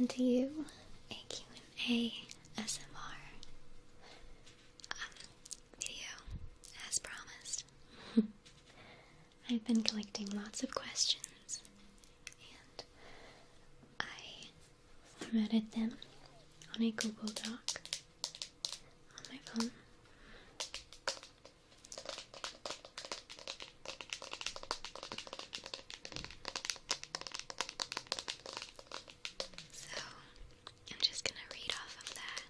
bring to you a Q&A ASMR video, as promised. I've been collecting lots of questions, and I formatted them on a Google Doc on my phone. So, I'm just gonna read off of that.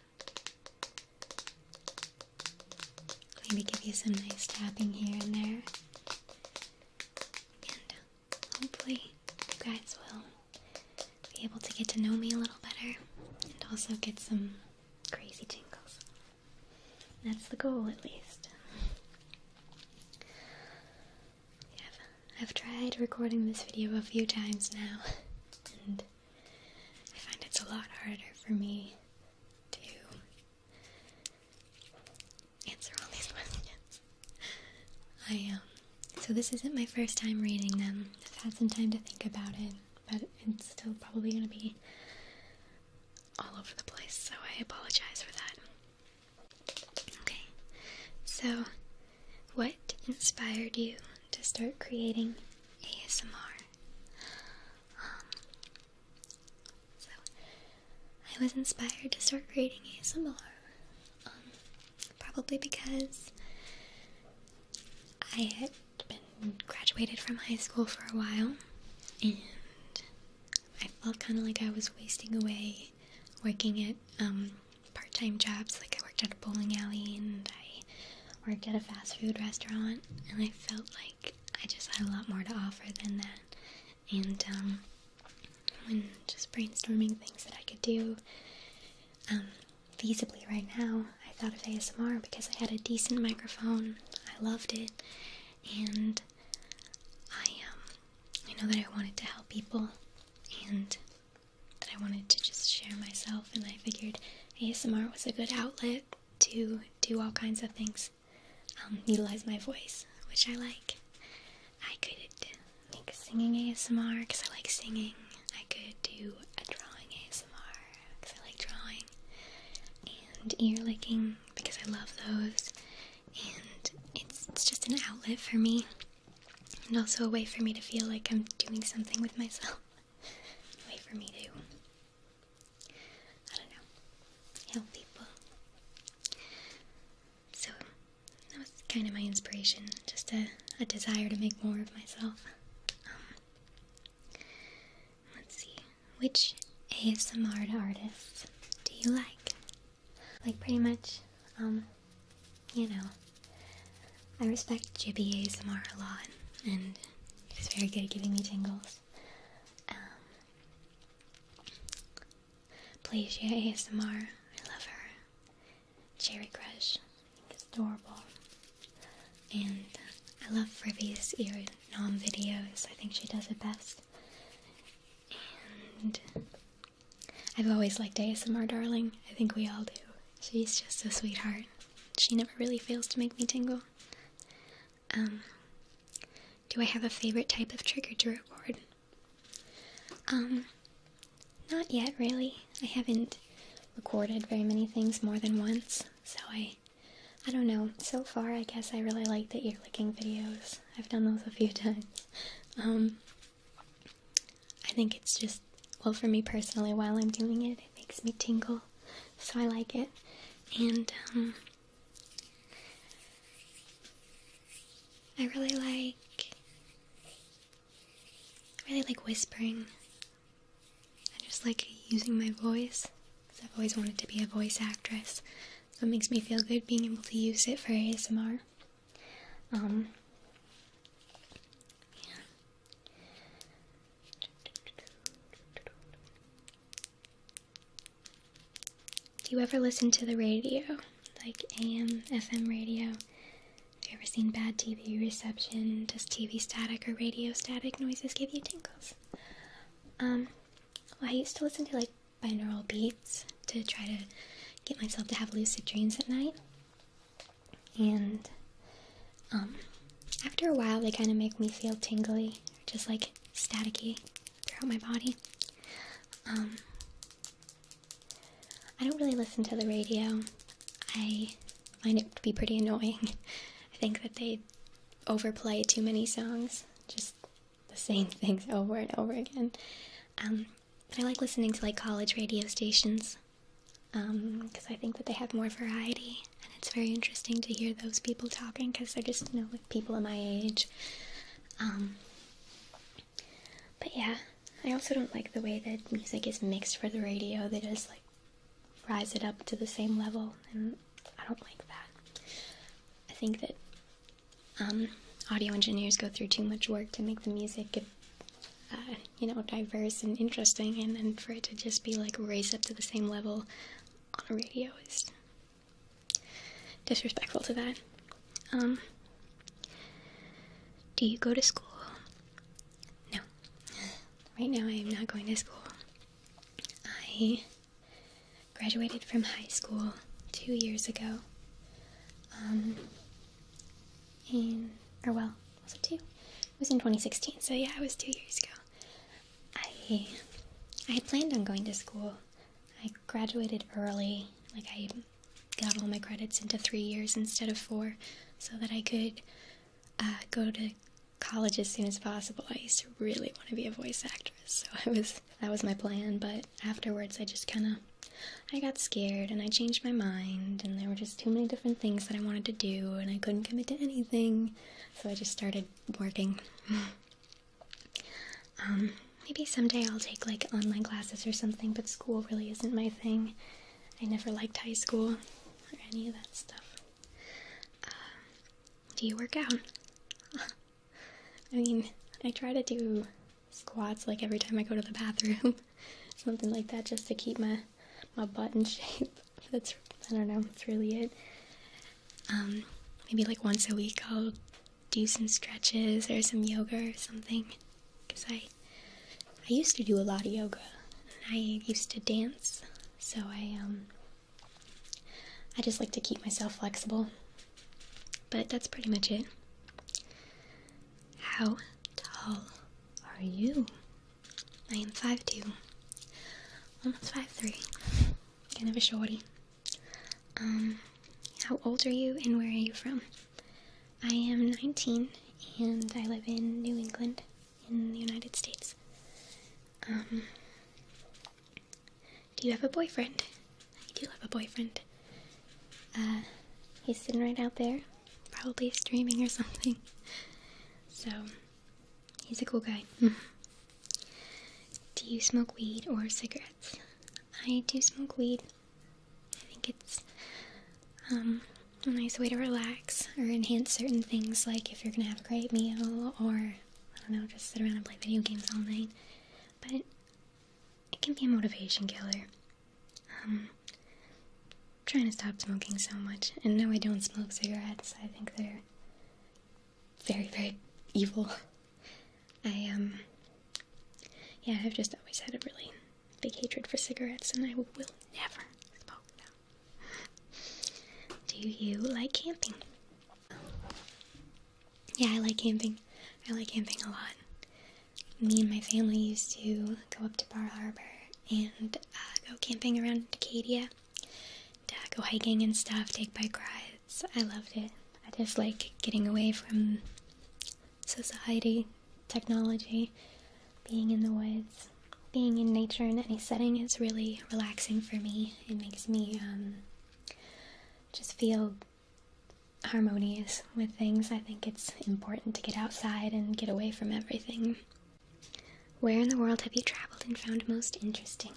Maybe give you some nice tapping here and there. And hopefully you guys will be able to get to know me a little better and also get some crazy tingles. That's the goal, at least. I've tried recording this video a few times now, and I find it's a lot harder for me to answer all these questions. So this isn't my first time reading them. I've had some time to think about it, but it's still probably going to be all over the place, so I apologize for that. Okay, so what inspired you to start creating ASMR? So I was inspired to start creating ASMR probably because I had been graduated from high school for a while, and I felt kind of like I was wasting away working at part-time jobs. Like I worked at a bowling alley and I worked at a fast food restaurant, and I felt like I just had a lot more to offer than that. And when just brainstorming things that I could do feasibly right now, I thought of ASMR because I had a decent microphone. I loved it, and I know that I wanted to help people, and that I wanted to just share myself, and I figured ASMR was a good outlet to do all kinds of things, utilize my voice, which I like. I could make singing ASMR because I like singing. I could do a drawing ASMR because I like drawing, and ear licking because I love those, and it's just an outlet for me, and also a way for me to feel like I'm doing something with myself. A way for me to, I don't know, help people. So that was kind of my inspiration, just a desire to make more of myself. Let's see, which ASMR artists do you like? Like pretty much, you know, I respect Jibby ASMR a lot, and she's very good at giving me tingles. Plasia ASMR, I love her. Cherry Crush, I think it's adorable. And I love Frivia's ear nom videos. I think she does it best. And I've always liked ASMR Darling. I think we all do. She's just a sweetheart. She never really fails to make me tingle. Do I have a favorite type of trigger to record? Not yet, really. I haven't recorded very many things more than once, so I don't know. So far, I guess I really like the ear licking videos. I've done those a few times. I think it's just, well, for me personally, while I'm doing it, it makes me tingle, so I like it. And I really like whispering. I just like using my voice, because I've always wanted to be a voice actress, so it makes me feel good being able to use it for ASMR. Yeah. Do you ever listen to the radio, like AM, FM radio? Have you ever seen bad TV reception? Does TV static or radio static noises give you tingles? Well, I used to listen to like binaural beats to try to get myself to have lucid dreams at night. And after a while, they kind of make me feel tingly, just like staticky throughout my body. I don't really listen to the radio. I find it to be pretty annoying. I think that they overplay too many songs, just the same things over and over again. But I like listening to like college radio stations, because I think that they have more variety, and it's very interesting to hear those people talking, because they're just, like people of my age. But yeah, I also don't like the way that music is mixed for the radio. They just like rise it up to the same level, and I don't like that. I think that audio engineers go through too much work to make the music diverse and interesting, and then for it to just be like raised up to the same level on a radio is disrespectful to that. Do you go to school? No. Right now I am not going to school. I graduated from high school 2 years ago. Was it 2? It was in 2016, so yeah, it was 2 years ago. I had planned on going to school. I graduated early, like I got all my credits into 3 years instead of 4, so that I could go to college as soon as possible. I used to really want to be a voice actress, so that was my plan, but afterwards I got scared and I changed my mind, and there were just too many different things that I wanted to do, and I couldn't commit to anything, so I just started working. Maybe someday I'll take like online classes or something, but school really isn't my thing. I never liked high school or any of that stuff. Do you work out? I mean, I try to do squats like every time I go to the bathroom. Something like that, just to keep my butt in shape. I don't know, that's really it. Maybe like once a week I'll do some stretches or some yoga or something. Because I used to do a lot of yoga. I used to dance. So I just like to keep myself flexible. But that's pretty much it. How tall are you? I am 5'2", almost 5'3", kind of a shorty. How old are you and where are you from? I am 19 and I live in New England in the United States. Do you have a boyfriend? I do have a boyfriend. He's sitting right out there, probably streaming or something. So, he's a cool guy. Do you smoke weed or cigarettes? I do smoke weed. I think it's a nice way to relax or enhance certain things, like if you're gonna have a great meal or, I don't know, just sit around and play video games all night. But it can be a motivation killer. Trying to stop smoking so much. And no, I don't smoke cigarettes. I think they're very, very evil. I've just always had a really big hatred for cigarettes, and I will never smoke them. Do you like camping? Yeah, I like camping. I like camping a lot. Me and my family used to go up to Bar Harbor and go camping around Decadia, go hiking and stuff, take bike rides. I loved it. I just like getting away from society, technology, being in the woods, being in nature in any setting is really relaxing for me. It makes me just feel harmonious with things. I think it's important to get outside and get away from everything. Where in the world have you traveled and found most interesting?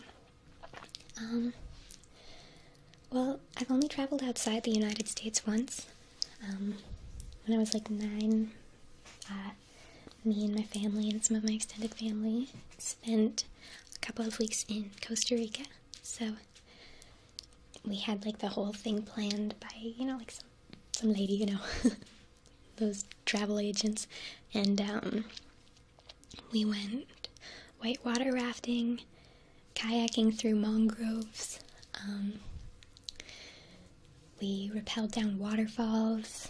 Well, I've only traveled outside the United States once. When I was like 9, me and my family and some of my extended family spent a couple of weeks in Costa Rica. So we had like the whole thing planned by, like some lady, those travel agents. And we went whitewater rafting, kayaking through mangroves. We rappelled down waterfalls.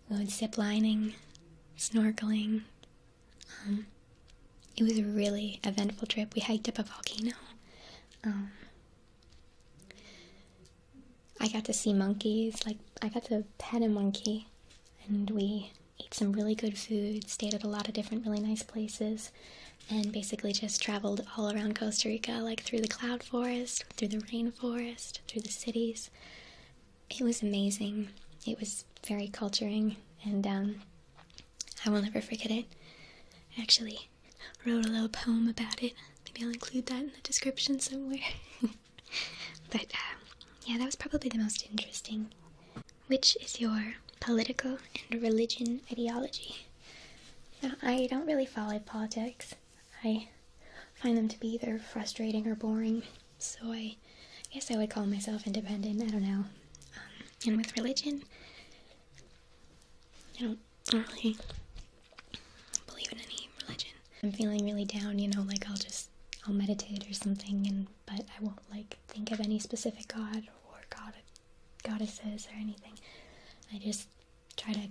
We went ziplining, snorkeling. It was a really eventful trip. We hiked up a volcano. Um, I got to see monkeys. Like, I got to pet a monkey, and we ate some really good food, stayed at a lot of different really nice places, and basically just traveled all around Costa Rica, like through the cloud forest, through the rainforest, through the cities. It was amazing. It was very culturing, and I will never forget it. I actually wrote a little poem about it. Maybe I'll include that in the description somewhere. But yeah, that was probably the most interesting. Which is your political and religion ideology? Now, I don't really follow politics. I find them to be either frustrating or boring, so I guess I would call myself independent. I don't know. And with religion, I don't really believe in any religion. I'm feeling really down, like I'll meditate or something, but I won't think of any specific god or goddesses or anything. I just try to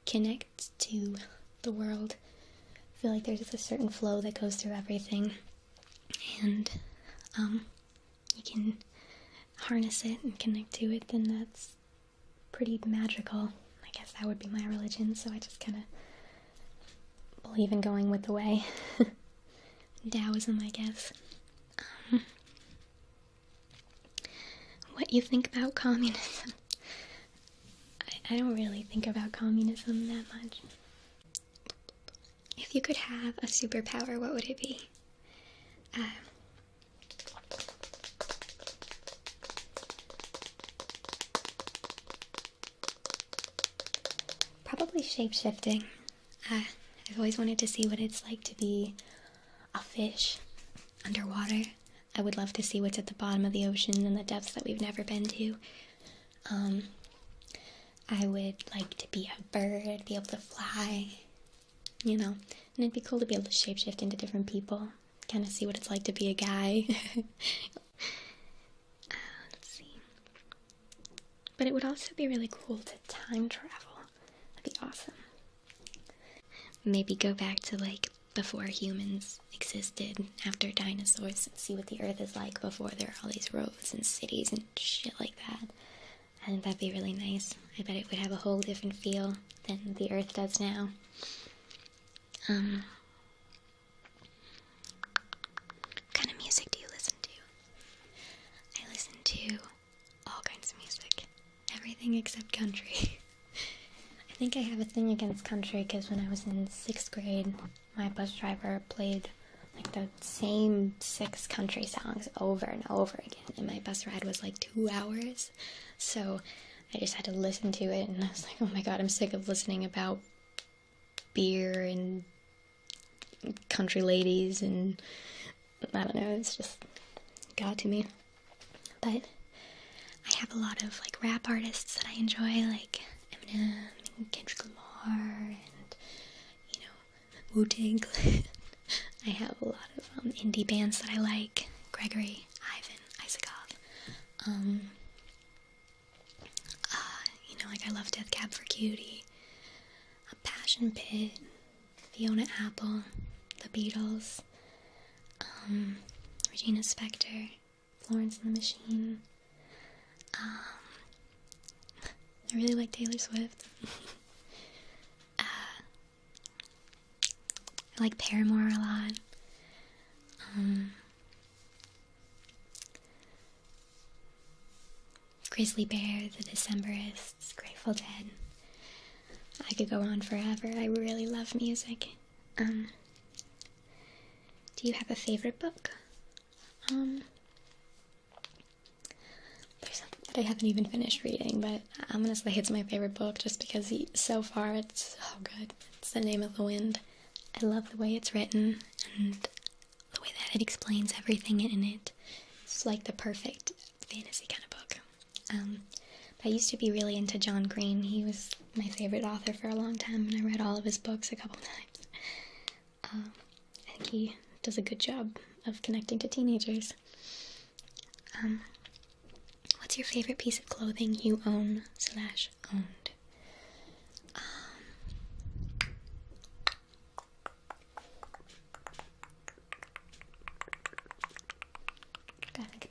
connect to the world. I feel like there's just a certain flow that goes through everything, and you can harness it and connect to it, then that's pretty magical. I guess that would be my religion, so I just kind of believe in going with the way. Taoism, I guess. What you think about communism? I don't really think about communism that much. If you could have a superpower, what would it be? Probably shape-shifting. I've always wanted to see what it's like to be a fish underwater. I would love to see what's at the bottom of the ocean and the depths that we've never been to. I would like to be a bird, be able to fly, and it'd be cool to be able to shapeshift into different people, kind of see what it's like to be a guy. Let's see. But it would also be really cool to time travel. That'd be awesome. Maybe go back to before humans existed, after dinosaurs, and see what the earth is like before there are all these roads and cities and shit like that. I think that'd be really nice. I bet it would have a whole different feel than the earth does now. What kind of music do you listen to? I listen to all kinds of music. Everything except country. I think I have a thing against country because when I was in 6th grade, my bus driver played the same 6 country songs over and over again, and my bus ride was 2 hours, so I just had to listen to it, and I was like, oh my god, I'm sick of listening about beer and country ladies, and I don't know, it's just got to me. But I have a lot of rap artists that I enjoy, like Eminem and Kendrick Lamar and Wu-Tang Clan. I have a lot of indie bands that I like. Gregory, Ivan, Isakov. I love Death Cab for Cutie, Passion Pit, Fiona Apple, The Beatles, Regina Spektor, Florence and the Machine. I really like Taylor Swift. I like Paramore a lot. Grizzly Bear, The Decemberists, Grateful Dead. I could go on forever. I really love music. Do you have a favorite book? There's something that I haven't even finished reading, but I'm gonna say it's my favorite book just because so far it's so good. It's The Name of the Wind. I love the way it's written and the way that it explains everything in it. It's the perfect fantasy kind of book. But I used to be really into John Green. He was my favorite author for a long time, and I read all of his books a couple times. I think he does a good job of connecting to teenagers. What's your favorite piece of clothing you own / owned? Gotta think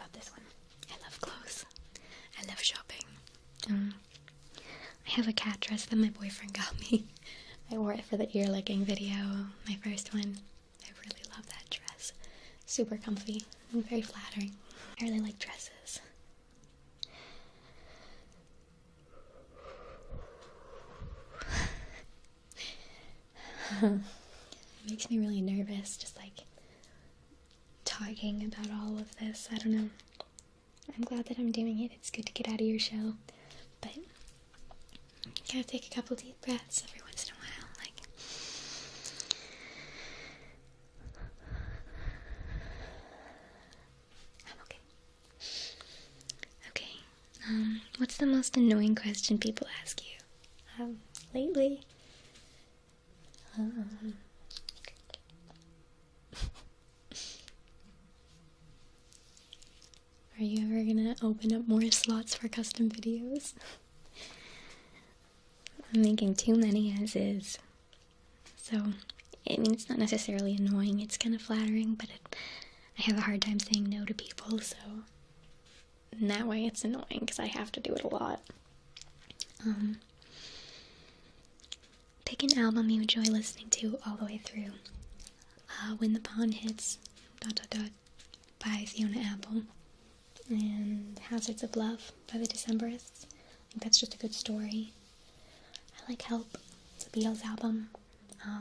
have a cat dress that my boyfriend got me. I wore it for the ear licking video, my first one. I really love that dress. Super comfy and very flattering. I really like dresses. It makes me really nervous, just like talking about all of this. I don't know. I'm glad that I'm doing it. It's good to get out of your shell, but you gotta take a couple deep breaths every once in a while. Like, I'm okay. Okay. What's the most annoying question people ask you? Lately? Are you ever gonna open up more slots for custom videos? I'm making too many as is. So, I mean, it's not necessarily annoying, it's kind of flattering, but I have a hard time saying no to people, so in that way it's annoying because I have to do it a lot. Pick an album you enjoy listening to all the way through. When the Pawn Hits, ... by Fiona Apple. And Hazards of Love by the Decemberists. I think that's just a good story. I like Help. It's a Beatles album. I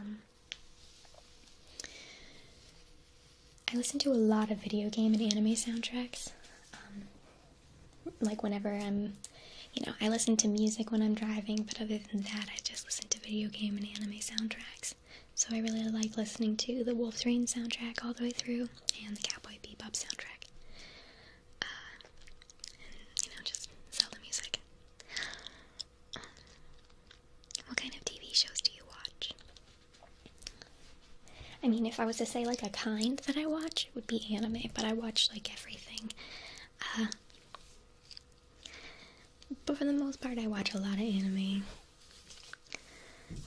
listen to a lot of video game and anime soundtracks. Like whenever I'm, I listen to music when I'm driving, but other than that, I just listen to video game and anime soundtracks. So I really like listening to the Wolf's Rain soundtrack all the way through, and the Cowboy Bebop soundtrack. And, just Zelda music. What kind of TV shows do you watch? I mean, if I was to say, like, a kind that I watch, it would be anime, but I watch, like, everything. But for the most part, I watch a lot of anime.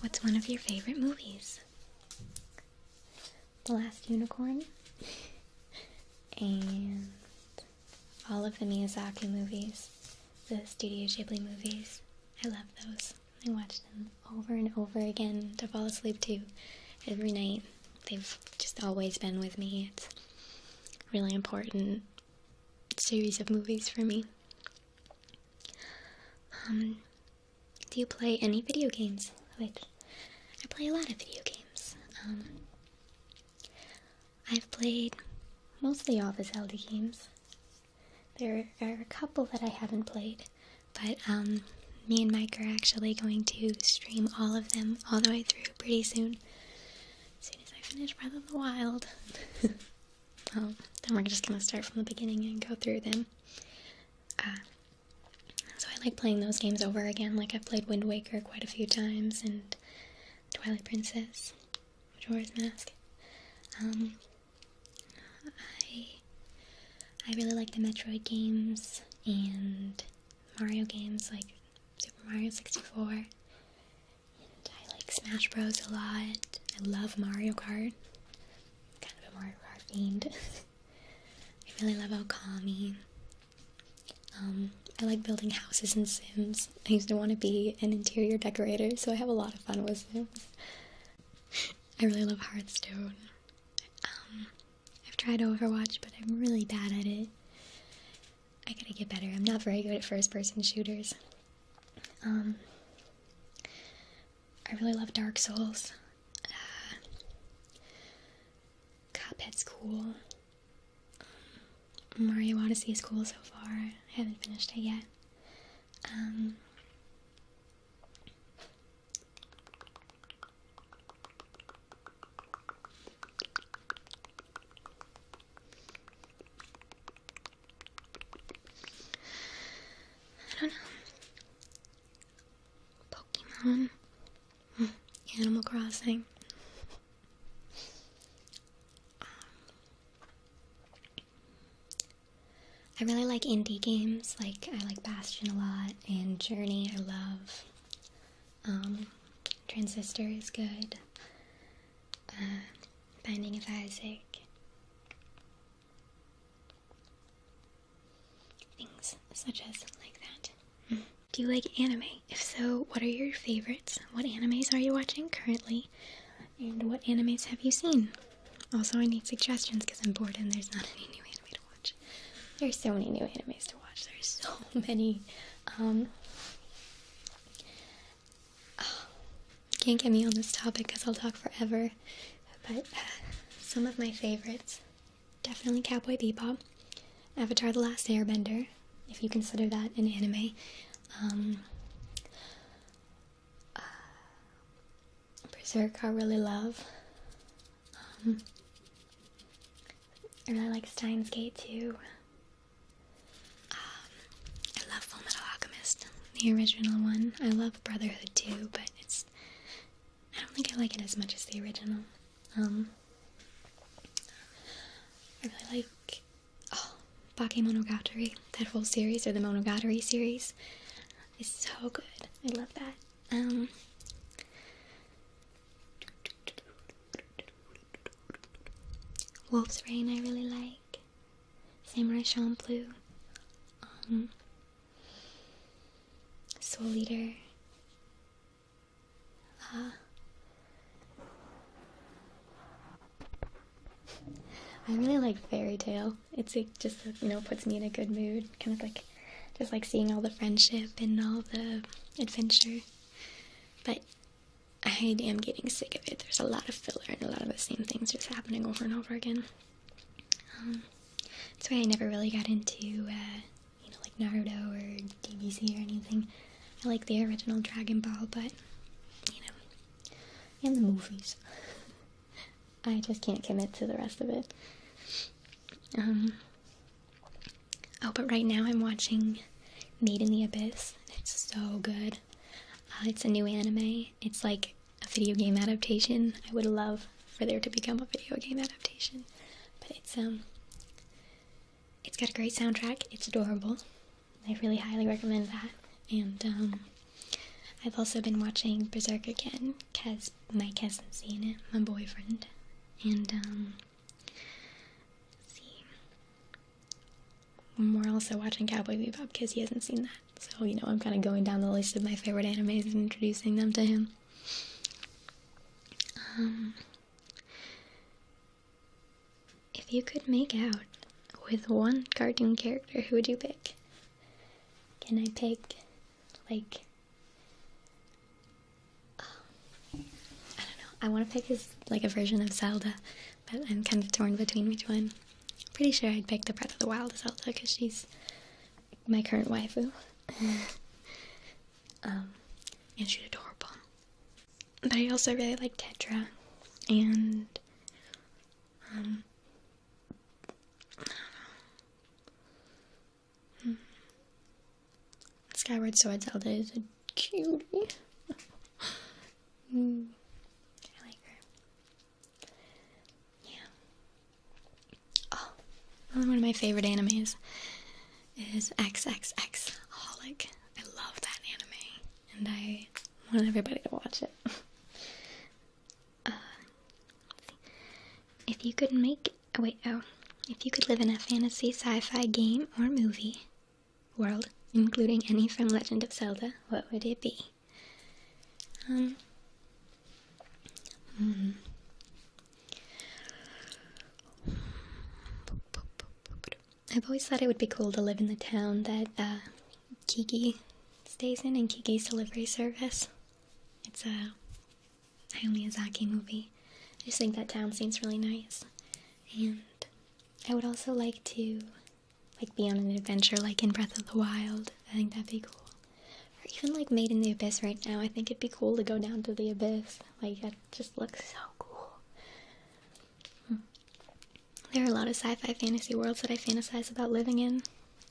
What's one of your favorite movies? The Last Unicorn. And all of the Miyazaki movies. The Studio Ghibli movies. I love those. I watch them over and over again to fall asleep to every night. They've just always been with me. It's a really important series of movies for me. Do you play any video games? Which I play a lot of video games. I've played mostly all the Zelda games. There are a couple that I haven't played, but me and Mike are actually going to stream all of them all the way through pretty soon. As soon as I finish Breath of the Wild. Then we're just going to start from the beginning and go through them. So I like playing those games over again. Like, I've played Wind Waker quite a few times, and Twilight Princess, Majora's Mask. I really like the Metroid games and Mario games like Super Mario 64. And I like Smash Bros. A lot. I love Mario Kart. Kind of a Mario Kart fiend. I really love Okami. I like building houses in Sims. I used to want to be an interior decorator, so I have a lot of fun with Sims. I really love Hearthstone. I've tried Overwatch, but I'm really bad at it. I gotta get better. I'm not very good at first-person shooters. I really love Dark Souls. Cuphead's cool. Mario Odyssey is cool so far. I haven't finished it yet. I don't know. Pokemon. Animal Crossing. I really like indie games. Like, I like Bastion a lot, and Journey I love. Transistor is good. Binding of Isaac. Things such as like that. Do you like anime? If so, what are your favorites? What animes are you watching currently? And what animes have you seen? Also, I need suggestions because I'm bored and there's not any new anime to watch. There's so many new animes to watch. There's so many. Can't get me on this topic because I'll talk forever. But some of my favorites, definitely Cowboy Bebop, Avatar: The Last Airbender, if you consider that an anime. Berserk I really love. I really like Steins Gate too. I love Fullmetal Alchemist, the original one. I love Brotherhood too, but I don't think I like it as much as the original. I really like Bakemonogatari. That whole series, or the Monogatari series, is so good. I love that. Wolf's Rain I really like. Samurai Champloo. Soul Eater. I really like Fairy Tail. It's like just, puts me in a good mood. Kind of like, just like seeing all the friendship and all the adventure. But I am getting sick of it. There's a lot of filler and a lot of the same things just happening over and over again. That's why I never really got into, like Naruto or DBZ or anything. I like the original Dragon Ball, but, and the movies. I just can't commit to the rest of it. But right now I'm watching Made in the Abyss. It's so good. It's a new anime. It's like a video game adaptation. I would love for there to become a video game adaptation. But it's got a great soundtrack. It's adorable. I really highly recommend that. And I've also been watching Berserk again because Mike hasn't seen it, my boyfriend. And let's see. We're also watching Cowboy Bebop because he hasn't seen that. So, I'm kind of going down the list of my favorite animes and introducing them to him. If you could make out with one cartoon character, who would you pick? Can I pick, I don't know. I want to pick a version of Zelda, but I'm kind of torn between which one. Pretty sure I'd pick the Breath of the Wild Zelda because she's my current waifu. And she's adorable. But I also really like Tetra, and I don't know. Skyward Sword Zelda is a cutie. I like her. Yeah. One of my favorite animes is XXX Holic. I love that anime, and I want everybody to watch it. If you could if you could live in a fantasy sci-fi game or movie world, including any from Legend of Zelda, what would it be? I've always thought it would be cool to live in the town that Kiki stays in Kiki's Delivery Service. It's a Hayao Miyazaki movie. I just think that town seems really nice. And I would also like to be on an adventure like in Breath of the Wild. I think that'd be cool. Or even Made in the Abyss right now. I think it'd be cool to go down to the abyss. That just looks so cool. There are a lot of sci-fi fantasy worlds that I fantasize about living in.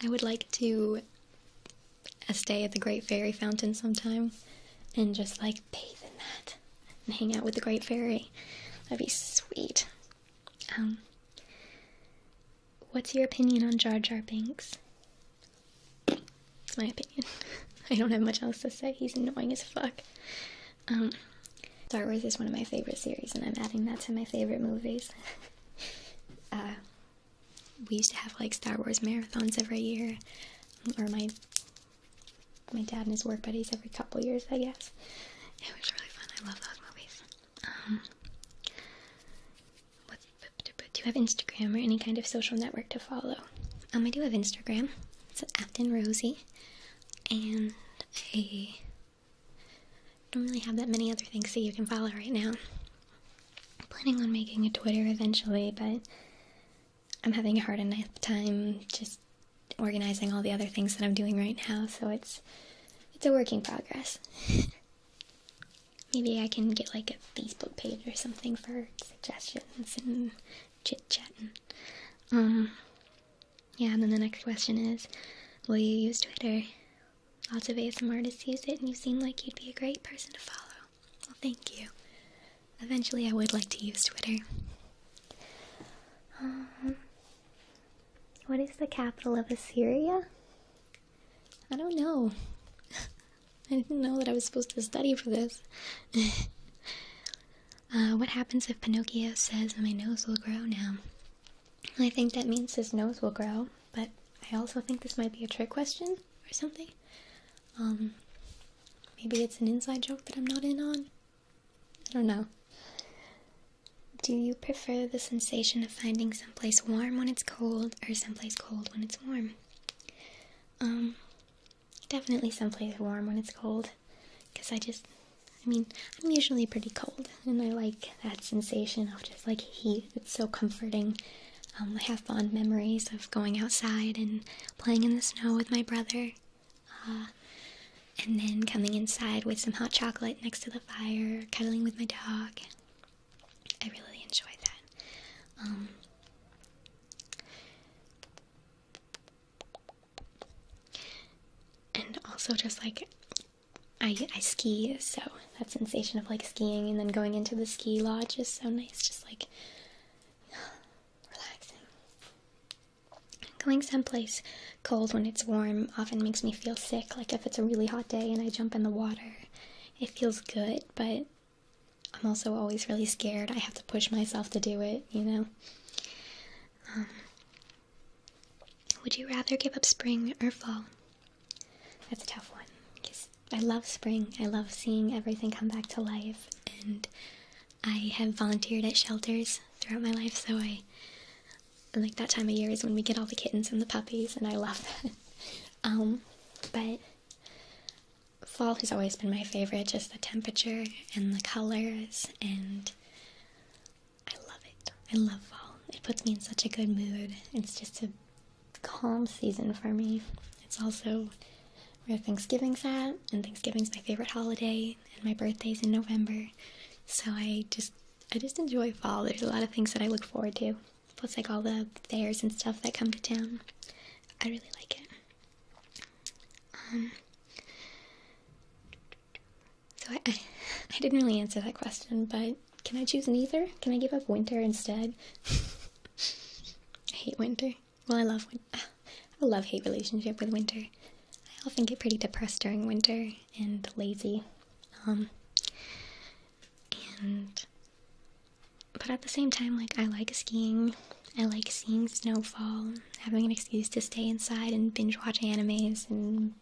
I would like to stay at the Great Fairy Fountain sometime and just bathe in that and hang out with the Great Fairy. That'd be sweet. What's your opinion on Jar Jar Binks? It's my opinion. I don't have much else to say. He's annoying as fuck. Star Wars is one of my favorite series, and I'm adding that to my favorite movies. We used to have Star Wars marathons every year, or my my dad and his work buddies every couple years, I guess. It was really fun. I love those movies. Do you have Instagram or any kind of social network to follow? I do have Instagram. It's at Afton Rosie. And I don't really have that many other things that you can follow right now. I'm planning on making a Twitter eventually, but I'm having a hard enough time just organizing all the other things that I'm doing right now, so it's a work in progress. Maybe I can get like a Facebook page or something for suggestions and chit-chatting. Yeah, and then the next question is, will you use Twitter? Lots of ASMR artists use it, and you seem like you'd be a great person to follow. Well, thank you. Eventually I would like to use Twitter. What is the capital of Assyria? I don't know. I didn't know that I was supposed to study for this. What happens if Pinocchio says my nose will grow now? I think that means his nose will grow, but I also think this might be a trick question or something. Maybe it's an inside joke that I'm not in on. I don't know. Do you prefer the sensation of finding someplace warm when it's cold, or someplace cold when it's warm? Definitely someplace warm when it's cold, because I'm usually pretty cold, and I like that sensation of just like heat. It's so comforting. I have fond memories of going outside and playing in the snow with my brother, and then coming inside with some hot chocolate next to the fire, cuddling with my dog. I really enjoy that. And also just like, I ski, so that sensation of like skiing and then going into the ski lodge is so nice, just like relaxing. Going someplace cold when it's warm often makes me feel sick, like if it's a really hot day and I jump in the water, it feels good, but I'm also always really scared. I have to push myself to do it, you know? Would you rather give up spring or fall? That's a tough one, because I love spring. I love seeing everything come back to life, and I have volunteered at shelters throughout my life, so like that time of year is when we get all the kittens and the puppies, and I love that. But fall has always been my favorite, just the temperature and the colors, and I love it. I love fall. It puts me in such a good mood. It's just a calm season for me. It's also where Thanksgiving's at, and Thanksgiving's my favorite holiday, and my birthday's in November, so I just enjoy fall. There's a lot of things that I look forward to, plus like all the fairs and stuff that come to town. I really like it. So I didn't really answer that question, but can I choose neither? Can I give up winter instead? I hate winter. Well, I love winter. I have a love-hate relationship with winter. I often get pretty depressed during winter and lazy. But at the same time, like, I like skiing. I like seeing snowfall, having an excuse to stay inside and binge watch animes and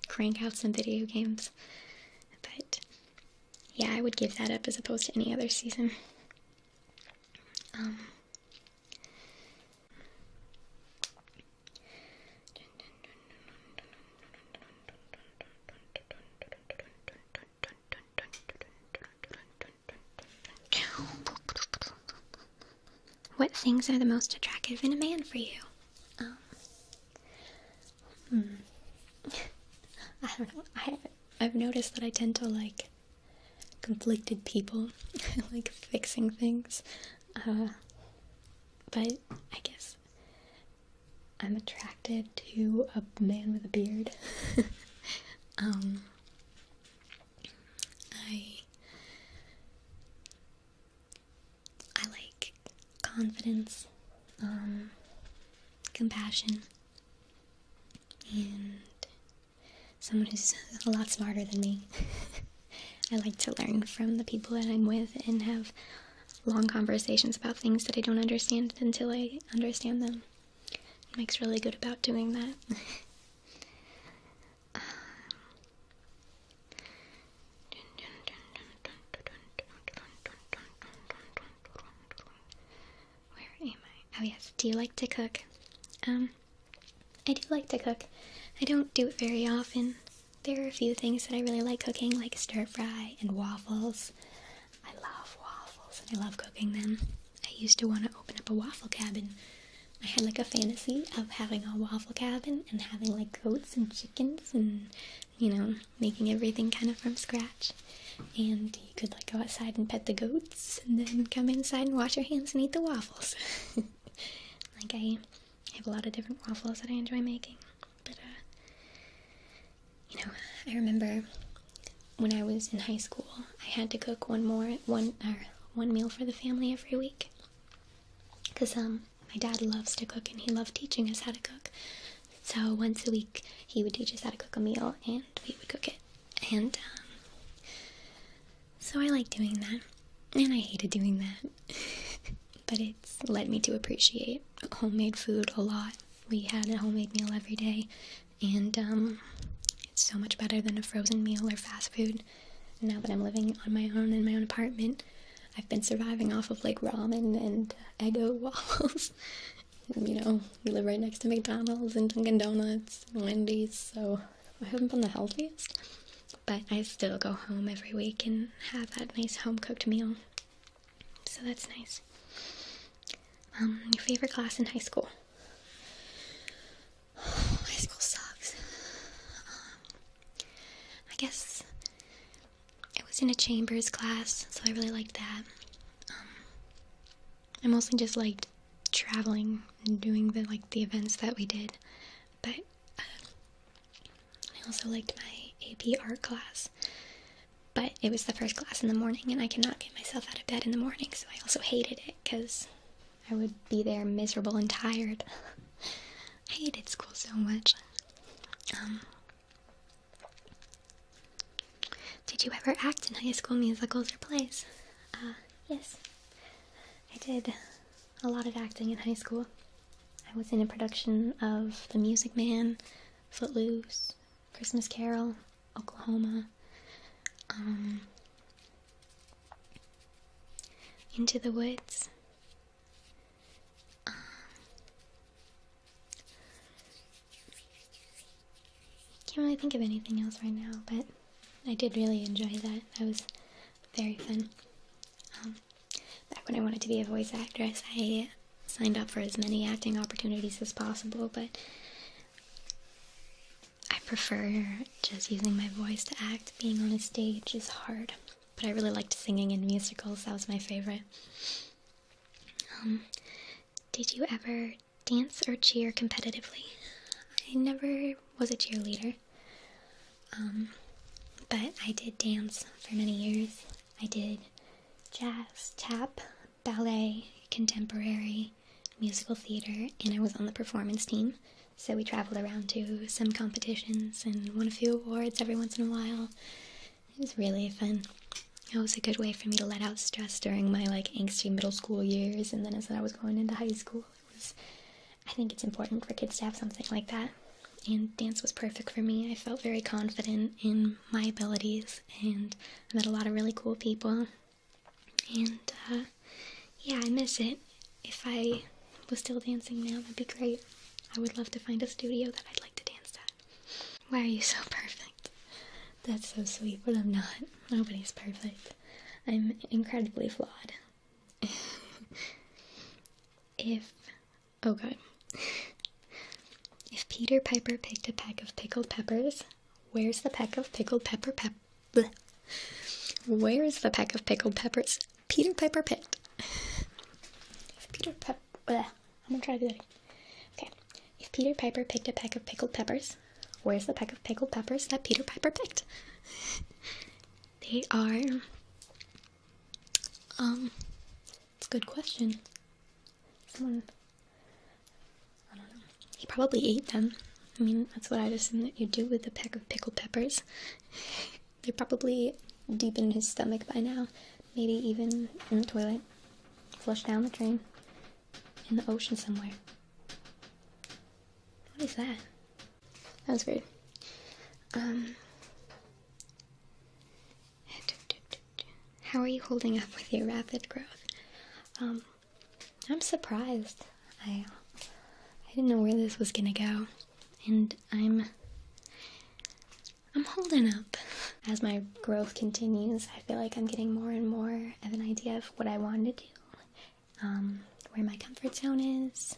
crank out some video games. But yeah, I would give that up as opposed to any other season. What things are the most attractive in a man for you? I don't know. I've noticed that I tend to like conflicted people. I like fixing things. But I guess I'm attracted to a man with a beard. I like confidence, compassion, and someone who's a lot smarter than me. I like to learn from the people that I'm with and have long conversations about things that I don't understand until I understand them. Mike's really good about doing that. yes, do you like to cook? I do like to cook. I don't do it very often. There are a few things that I really like cooking, like stir fry and waffles. I love waffles and I love cooking them. I used to want to open up a waffle cabin. I had like a fantasy of having a waffle cabin and having like goats and chickens and, making everything kind of from scratch. And you could like go outside and pet the goats and then come inside and wash your hands and eat the waffles. Like I have a lot of different waffles that I enjoy making. But, I remember when I was in high school, I had to cook one meal for the family every week. Because, my dad loves to cook and he loved teaching us how to cook. So once a week, he would teach us how to cook a meal and we would cook it. And, so I like doing that. And I hated doing that. But it's led me to appreciate homemade food a lot. We had a homemade meal every day, and it's so much better than a frozen meal or fast food. Now that I'm living on my own in my own apartment, I've been surviving off of like ramen and Eggo waffles. We live right next to McDonald's and Dunkin' Donuts and Wendy's, so I haven't been the healthiest. But I still go home every week and have that nice home-cooked meal. So that's nice. Your favorite class in high school? High school sucks. I guess it was in a Chambers class, so I really liked that. I mostly just liked traveling and doing the events that we did, but I also liked my AP art class. But it was the first class in the morning, and I cannot get myself out of bed in the morning, so I also hated it, because I would be there miserable and tired. I hated school so much. Did you ever act in high school musicals or plays? Yes. I did a lot of acting in high school. I was in a production of The Music Man, Footloose, Christmas Carol, Oklahoma, Into the Woods. Can't really think of anything else right now, but I did really enjoy that. That was very fun. Back when I wanted to be a voice actress, I signed up for as many acting opportunities as possible, but I prefer just using my voice to act. Being on a stage is hard, but I really liked singing in musicals. That was my favorite. Did you ever dance or cheer competitively? I never was a cheerleader. But I did dance for many years. I did jazz, tap, ballet, contemporary, musical theater, and I was on the performance team. So we traveled around to some competitions and won a few awards every once in a while. It was really fun. It was a good way for me to let out stress during my angsty middle school years, and then as I was going into high school, I think it's important for kids to have something like that. And dance was perfect for me. I felt very confident in my abilities, and I met a lot of really cool people. And, yeah, I miss it. If I was still dancing now, that'd be great. I would love to find a studio that I'd like to dance at. Why are you so perfect? That's so sweet, but I'm not. Nobody's perfect. I'm incredibly flawed. Oh god. If Peter Piper picked a peck of pickled peppers, where's the peck of pickled bleh. Where is the peck of pickled peppers Peter Piper picked? If Peter Piper... I'm gonna try to do that again. Okay. If Peter Piper picked a peck of pickled peppers, where's the peck of pickled peppers that Peter Piper picked? They are... It's a good question. Someone... I don't know. He probably ate them. I mean, that's what I'd assume that you do with a peck of pickled peppers. They're probably deep in his stomach by now. Maybe even in the toilet. Flushed down the drain. In the ocean somewhere. What is that? That was weird. How are you holding up with your rapid growth? I'm surprised. I didn't know where this was gonna go, and I'm holding up. As my growth continues, I feel like I'm getting more and more of an idea of what I want to do, where my comfort zone is,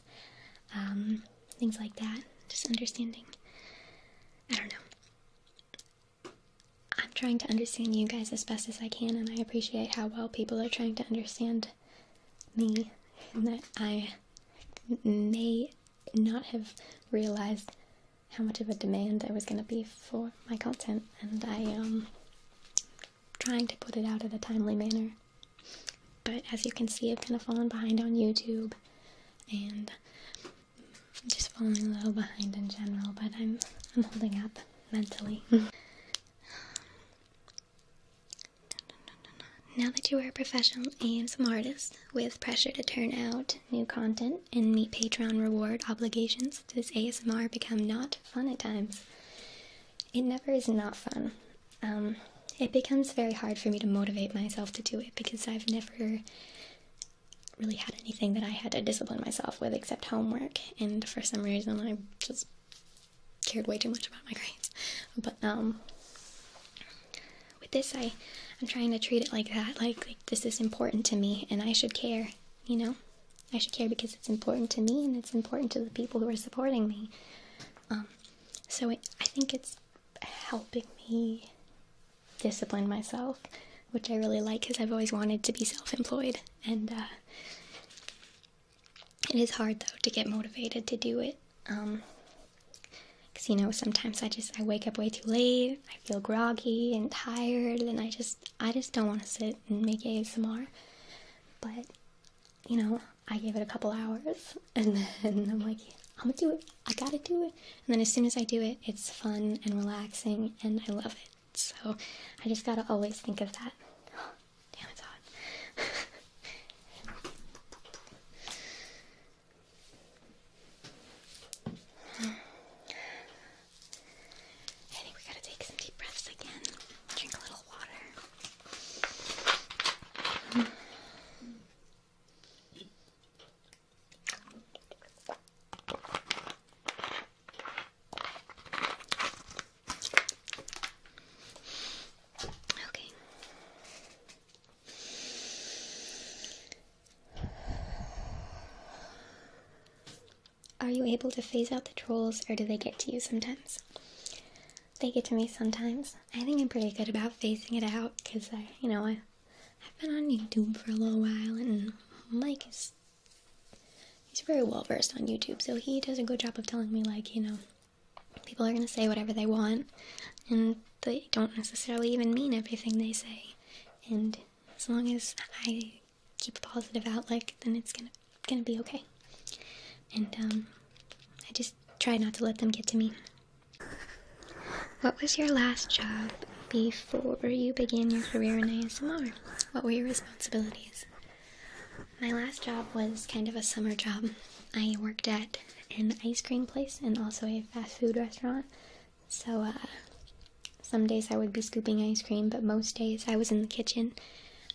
things like that. Just understanding. I don't know. I'm trying to understand you guys as best as I can, and I appreciate how well people are trying to understand me, and that I may not have realized how much of a demand I was going to be for my content, and I am trying to put it out in a timely manner. But as you can see, I've kind of fallen behind on YouTube, and I'm just falling a little behind in general, but I'm holding up mentally. Now that you are a professional ASMR artist with pressure to turn out new content and meet Patreon reward obligations, does ASMR become not fun at times? It never is not fun. It becomes very hard for me to motivate myself to do it because I've never really had anything that I had to discipline myself with except homework, and for some reason I just cared way too much about my grades. But with this, I'm trying to treat it like that, like this is important to me and I should care, you know? I should care because it's important to me and it's important to the people who are supporting me. So I think it's helping me discipline myself, which I really like because I've always wanted to be self-employed, and it is hard though to get motivated to do it, because, you know, sometimes I wake up way too late, I feel groggy and tired, and I just don't want to sit and make ASMR, but, you know, I give it a couple hours, and then I'm like, I'm gonna do it, I gotta do it, and then as soon as I do it, it's fun and relaxing, and I love it. So I just gotta always think of that. Oh, damn, it's hot. I think we gotta take some deep breaths again. Drink a little water. Are you able to phase out the trolls, or do they get to you sometimes? They get to me sometimes. I think I'm pretty good about phasing it out, because I've been on YouTube for a little while, and Mike he's very well versed on YouTube, so he does a good job of telling me, like, you know, people are gonna say whatever they want, and they don't necessarily even mean everything they say, and as long as I keep a positive outlook, then it's gonna be okay. And I just try not to let them get to me. What was your last job before you began your career in ASMR? What were your responsibilities? My last job was kind of a summer job. I worked at an ice cream place and also a fast food restaurant. So some days I would be scooping ice cream, but most days I was in the kitchen.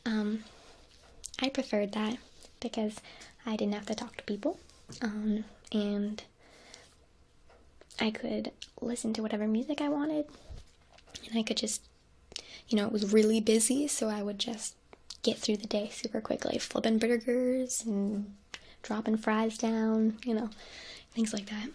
I preferred that because I didn't have to talk to people. And I could listen to whatever music I wanted, and I could just, you know, it was really busy, so I would just get through the day super quickly, flipping burgers and dropping fries down, you know, things like that.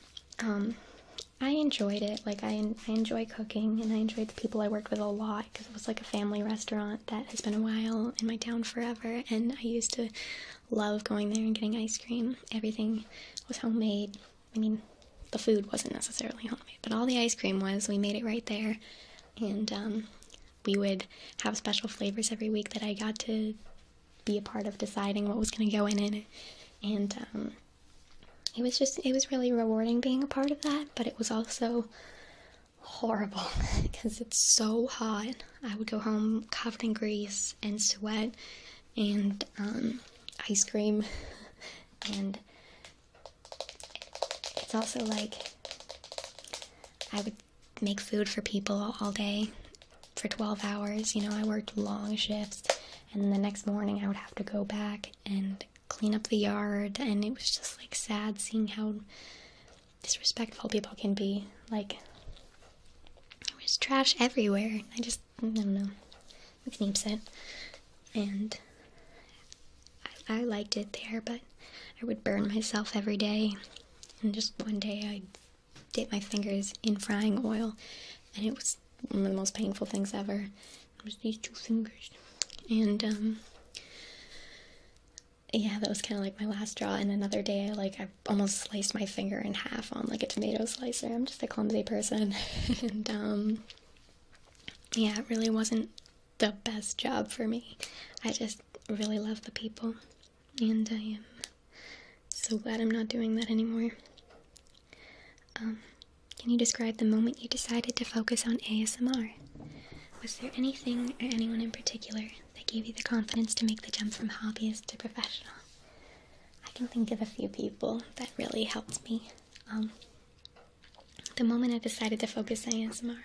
I enjoyed it. Like, I enjoy cooking, and I enjoyed the people I worked with a lot, because it was like a family restaurant that has been a while in my town forever, and I used to love going there and getting ice cream. Everything was homemade. I mean, the food wasn't necessarily homemade, but all the ice cream was. We made it right there, and we would have special flavors every week that I got to be a part of deciding what was going to go in it, and it was really rewarding being a part of that, but it was also horrible because it's so hot. I would go home covered in grease and sweat and ice cream, and it's also like I would make food for people all day for 12 hours. You know, I worked long shifts, and then the next morning I would have to go back and clean up the yard, and it was just like sad seeing how disrespectful people can be. Like, there was trash everywhere. I don't know. Makes me upset. And I liked it there, but I would burn myself every day. And just one day I dip my fingers in frying oil, and it was one of the most painful things ever. It was these 2 fingers. And yeah, that was kind of like my last straw. And another day, I almost sliced my finger in half on like a tomato slicer. I'm just a clumsy person. And yeah, it really wasn't the best job for me. I just really love the people, and I am so glad I'm not doing that anymore. Can you describe the moment you decided to focus on ASMR? Was there anything or anyone in particular that gave you the confidence to make the jump from hobbyist to professional? I can think of a few people that really helped me. The moment I decided to focus on ASMR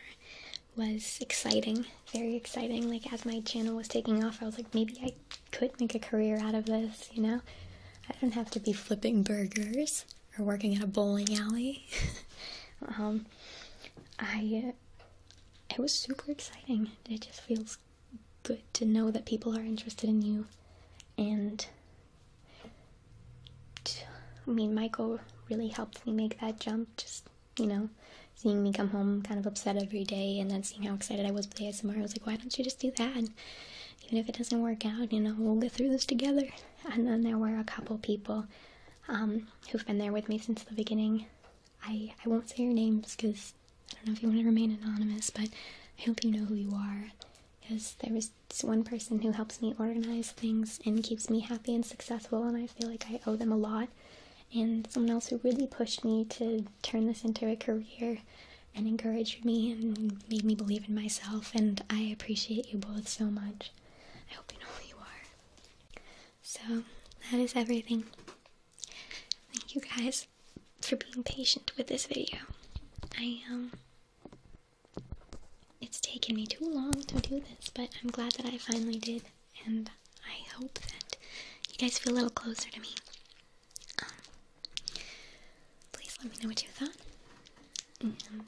was exciting, very exciting. Like, as my channel was taking off, I was like, maybe I could make a career out of this, you know? I don't have to be flipping burgers or working at a bowling alley. It was super exciting. It just feels good to know that people are interested in you. And I mean, Michael really helped me make that jump. Just, seeing me come home kind of upset every day, and then seeing how excited I was with ASMR, I was like, why don't you just do that? And even if it doesn't work out, we'll get through this together. And then there were a couple people who've been there with me since the beginning. I won't say your names because I don't know if you want to remain anonymous, but I hope you know who you are, because there was this one person who helps me organize things and keeps me happy and successful, and I feel like I owe them a lot. And someone else who really pushed me to turn this into a career and encouraged me and made me believe in myself, and I appreciate you both so much. I hope you know who you are. So, that is everything. Thank you guys for being patient with this video. It's taken me too long to do this, but I'm glad that I finally did, and I hope that you guys feel a little closer to me. Please let me know what you thought, and